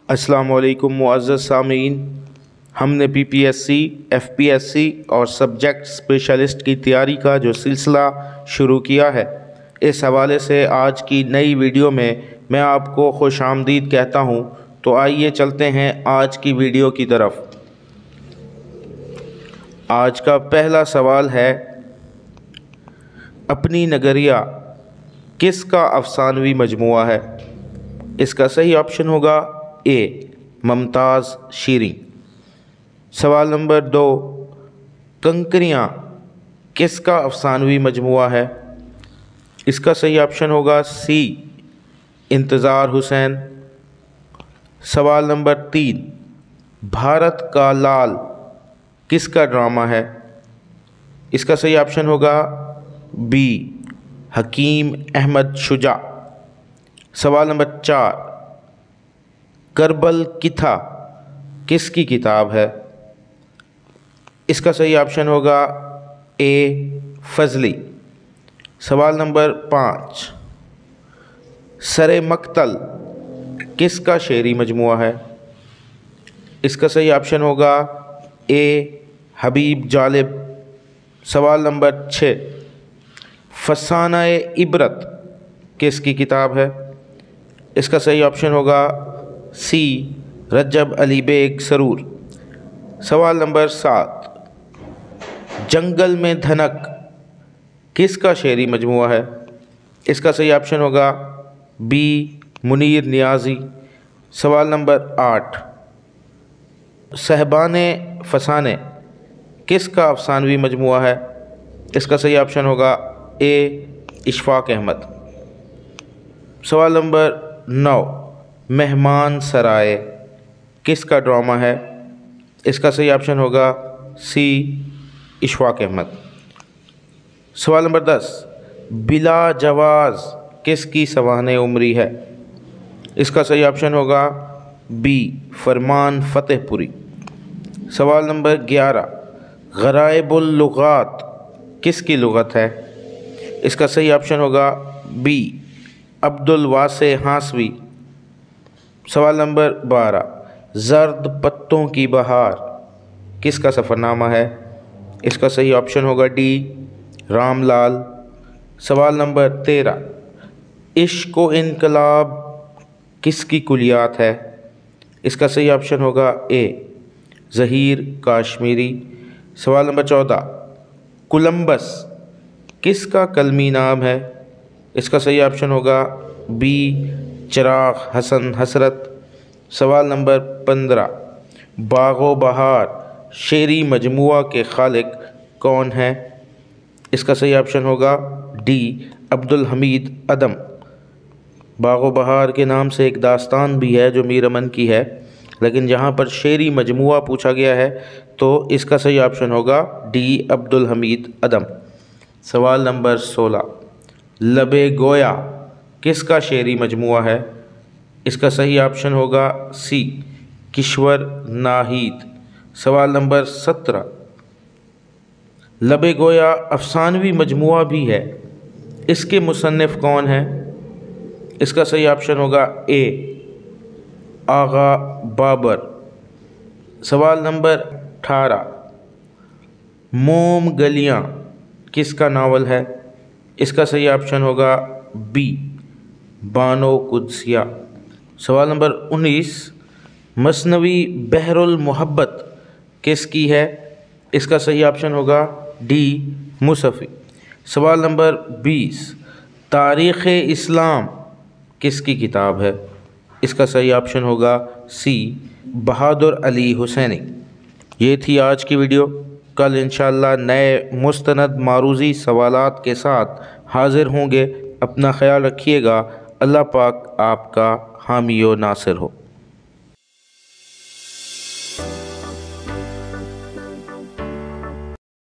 السلام علیکم معزز سامعین، ہم نے PPSC FPSC اور سبجیکٹ اسپیشلسٹ کی تیاری کا جو سلسلہ شروع کیا ہے، اس حوالے سے آج کی نئی ویڈیو میں آپ کو خوش آمدید کہتا ہوں۔ تو آئیے چلتے ہیں آج کی ویڈیو کی طرف۔ آج کا پہلا سوال ہے، اپنی نگریہ کس کا افسانوی مجموعہ ہے؟ اس کا صحیح آپشن ہوگا اے ممتاز شیریں۔ سوال نمبر 2، کنکریاں کس کا افسانوی مجموعہ ہے؟ اس کا صحیح آپشن ہوگا سی انتظار حسین۔ سوال نمبر 3، بھارت کا لال کس کا ڈرامہ ہے؟ اس کا صحیح آپشن ہوگا بی حکیم احمد شجاع۔ سوال نمبر 4، کربل کتھا کس کی کتاب ہے؟ اس کا صحیح آپشن ہوگا اے فضلی۔ سوال نمبر 5، سر مقتل کس کا شعری مجموعہ ہے؟ اس کا صحیح آپشن ہوگا اے حبیب جالب۔ سوال نمبر 6، فسانہ عبرت کس کی کتاب ہے؟ اس کا صحیح آپشن ہوگا سی رجب علی بیگ سرور۔ سوال نمبر 7، جنگل میں دھنک کس کا شعری مجموعہ ہے؟ اس کا صحیح آپشن ہوگا بی منیر نیازی۔ سوال نمبر 8، صاحبان فسانے کس کا افسانوی مجموعہ ہے؟ اس کا صحیح آپشن ہوگا اے اشفاق احمد۔ سوال نمبر 9، مہمان سرائے کس کا ڈرامہ ہے؟ اس کا صحیح آپشن ہوگا سی اشفاق احمد۔ سوال نمبر 10، بلا جواز کس کی سوانح عمری ہے؟ اس کا صحیح آپشن ہوگا بی فرمان فتح پوری۔ سوال نمبر 11، غرائب اللغات کس کی لغت ہے؟ اس کا صحیح آپشن ہوگا بی عبد الواسع ہانسوی۔ سوال نمبر 12، زرد پتوں کی بہار کس کا سفر نامہ ہے؟ اس کا صحیح آپشن ہوگا ڈی رام لال۔ سوال نمبر 13، عشق و انقلاب کس کی کلیات ہے؟ اس کا صحیح آپشن ہوگا اے ظہیر کاشمیری۔ سوال نمبر 14، کولمبس کس کا کلمی نام ہے؟ اس کا صحیح آپشن ہوگا بی چراغ حسن حسرت۔ سوال نمبر 15، باغ و بہار شعری مجموعہ کے خالق کون ہیں؟ اس کا صحیح آپشن ہوگا ڈی عبدالحمید عدم۔ باغ و بہار کے نام سے ایک داستان بھی ہے جو میر امن کی ہے، لیکن جہاں پر شعری مجموعہ پوچھا گیا ہے تو اس کا صحیح آپشن ہوگا ڈی عبدالحمید عدم۔ سوال نمبر 16، لب گویا کس کا شعری مجموعہ ہے؟ اس کا صحیح آپشن ہوگا سی کشور ناہید۔ سوال نمبر 17، لب گویا افسانوی مجموعہ بھی ہے، اس کے مصنف کون ہیں؟ اس کا صحیح آپشن ہوگا اے آغا بابر۔ سوال نمبر 18، موم گلیاں کس کا ناول ہے؟ اس کا صحیح آپشن ہوگا بی بانو قدسیہ۔ سوال نمبر 19، مثنوی بحر المحبت کس کی ہے؟ اس کا صحیح آپشن ہوگا ڈی موصفی۔ سوال نمبر 20، تاریخ اسلام کس کی کتاب ہے؟ اس کا صحیح آپشن ہوگا سی بہادر علی حسینی۔ یہ تھی آج کی ویڈیو۔ کل انشاءاللہ نئے مستند معروضی سوالات کے ساتھ حاضر ہوں گے۔ اپنا خیال رکھیے گا۔ اللہ پاک آپ کا حامی و ناصر ہو۔